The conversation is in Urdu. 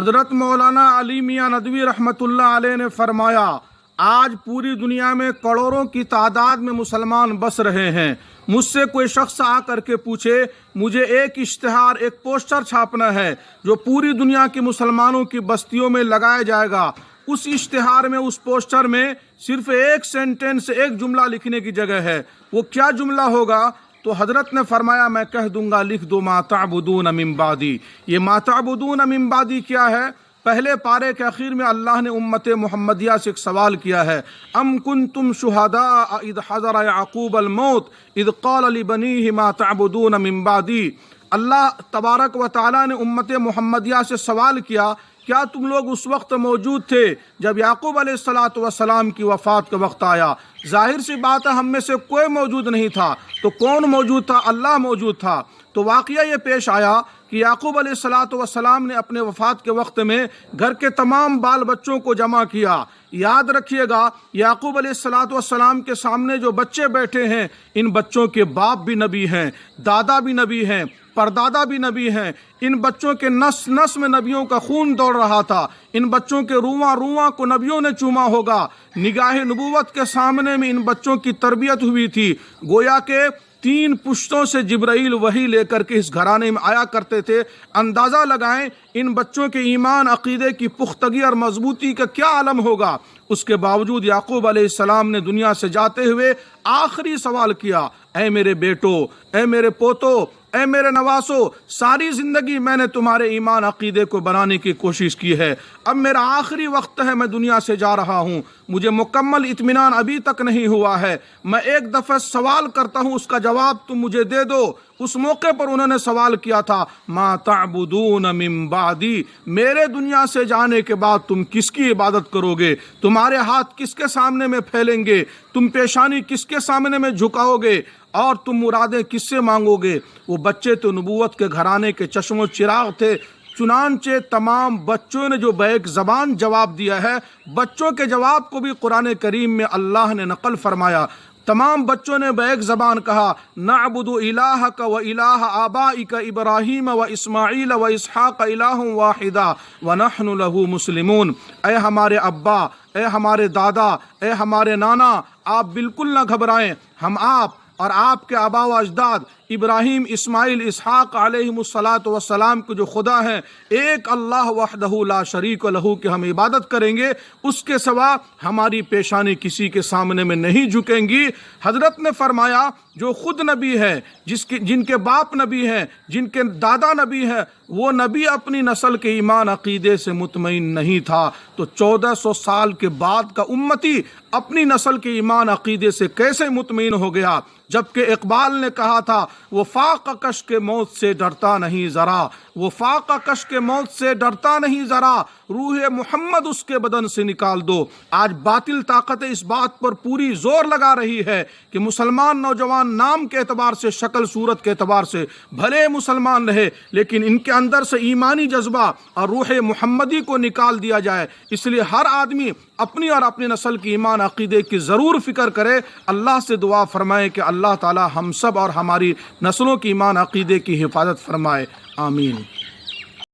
حضرت مولانا علی میاں ندوی رحمۃ اللہ علیہ نے فرمایا، آج پوری دنیا میں کروڑوں کی تعداد میں مسلمان بس رہے ہیں۔ مجھ سے کوئی شخص آ کر کے پوچھے مجھے ایک اشتہار، ایک پوسٹر چھاپنا ہے جو پوری دنیا کے مسلمانوں کی بستیوں میں لگایا جائے گا، اس اشتہار میں، اس پوسٹر میں صرف ایک سینٹنس، ایک جملہ لکھنے کی جگہ ہے، وہ کیا جملہ ہوگا؟ تو حضرت نے فرمایا میں کہہ دوں گا لکھ دو ما تعبدون من بعدی۔ یہ ما تعبدون من بعدی کیا ہے؟ پہلے پارے کے اخیر میں اللہ نے امت محمدیہ سے ایک سوال کیا ہے، ام کنتم شہداء اذ حضر یعقوب الموت اذ قال لبنیہ ما تعبدون من بعدی۔ اللہ تبارک و تعالیٰ نے امت محمدیہ سے سوال کیا، کیا تم لوگ اس وقت موجود تھے جب یعقوب علیہ السلام کی وفات کا وقت آیا؟ ظاہر سی بات ہے ہم میں سے کوئی موجود نہیں تھا، تو کون موجود تھا؟ اللہ موجود تھا۔ تو واقعہ یہ پیش آیا کہ یعقوب علیہ السلام نے اپنے وفات کے وقت میں گھر کے تمام بال بچوں کو جمع کیا۔ یاد رکھیے گا، یعقوب علیہ السلام کے سامنے جو بچے بیٹھے ہیں، ان بچوں کے باپ بھی نبی ہیں، دادا بھی نبی ہیں، پردادا بھی نبی ہیں۔ ان بچوں کے نس نس میں نبیوں کا خون دوڑ رہا تھا، ان بچوں کے رواں رواں کو نبیوں نے چوما ہوگا۔ نگاہ نبوت کے سامنے میں ان بچوں کی تربیت ہوئی تھی، گویا کہ 3 پشتوں سے جبرائیل وحی لے کر کے اس گھرانے میں آیا کرتے تھے۔ اندازہ لگائیں ان بچوں کے ایمان عقیدے کی پختگی اور مضبوطی کا کیا عالم ہوگا۔ اس کے باوجود یعقوب علیہ السلام نے دنیا سے جاتے ہوئے آخری سوال کیا، اے میرے بیٹو، اے میرے پوتو، اے میرے نواسو، ساری زندگی میں نے تمہارے ایمان عقیدے کو بنانے کی کوشش کی ہے، اب میرا آخری وقت ہے، میں دنیا سے جا رہا ہوں، مجھے مکمل اطمینان ابھی تک نہیں ہوا ہے، میں ایک دفعہ سوال کرتا ہوں، اس کا جواب تم مجھے دے دو۔ اس موقع پر انہوں نے سوال کیا تھا، ما تعبدون من بعدی، میرے دنیا سے جانے کے بعد تم کس کی عبادت کرو گے؟ تمہارے ہاتھ کس کے سامنے میں پھیلیں گے؟ تم پیشانی کس کے سامنے میں جھکاؤ گے؟ اور تم مرادیں کس سے مانگو گے؟ وہ بچے تو نبوت کے گھرانے کے چشم و چراغ تھے، چنانچہ تمام بچوں نے جو بیک زبان جواب دیا ہے، بچوں کے جواب کو بھی قرآن کریم میں اللہ نے نقل فرمایا۔ تمام بچوں نے بیک زبان کہا، نعبد الہک و الہ آبائک ابراہیم و اسماعیل و اسحاق الہ واحدا ونحن لہ مسلمون۔ اے ہمارے ابا، اے ہمارے دادا، اے ہمارے نانا، آپ بالکل نہ گھبرائیں، ہم آپ اور آپ کے آبا و اجداد ابراہیم، اسماعیل، اسحاق علیہم السلام کے جو خدا ہیں، ایک اللہ وحدہ لا شریک لہ کی ہم عبادت کریں گے، اس کے سوا ہماری پیشانی کسی کے سامنے میں نہیں جھکیں گی۔ حضرت نے فرمایا جو خود نبی ہے، جن کے باپ نبی ہیں، جن کے دادا نبی ہیں، وہ نبی اپنی نسل کے ایمان عقیدے سے مطمئن نہیں تھا، تو 1400 سال کے بعد کا امتی اپنی نسل کے ایمان عقیدے سے کیسے مطمئن ہو گیا؟ جبکہ اقبال نے کہا تھا، وہ فاقہ کش کے موت سے ڈرتا نہیں ذرا، وہ فاقہ کش کے موت سے ڈرتا نہیں ذرا، روح محمد اس کے بدن سے نکال دو۔ آج باطل طاقت اس بات پر پوری زور لگا رہی ہے کہ مسلمان نوجوان نام کے اعتبار سے، شکل صورت کے اعتبار سے بھلے مسلمان رہے، لیکن ان کے اندر سے ایمانی جذبہ اور روح محمدی کو نکال دیا جائے۔ اس لیے ہر آدمی اپنی اور اپنی نسل کی ایمان عقیدے کی ضرور فکر کرے، اللہ سے دعا فرمائے کہ اللہ تعالی ہم سب اور ہماری نسلوں کی ایمان عقیدے کی حفاظت فرمائے، آمین۔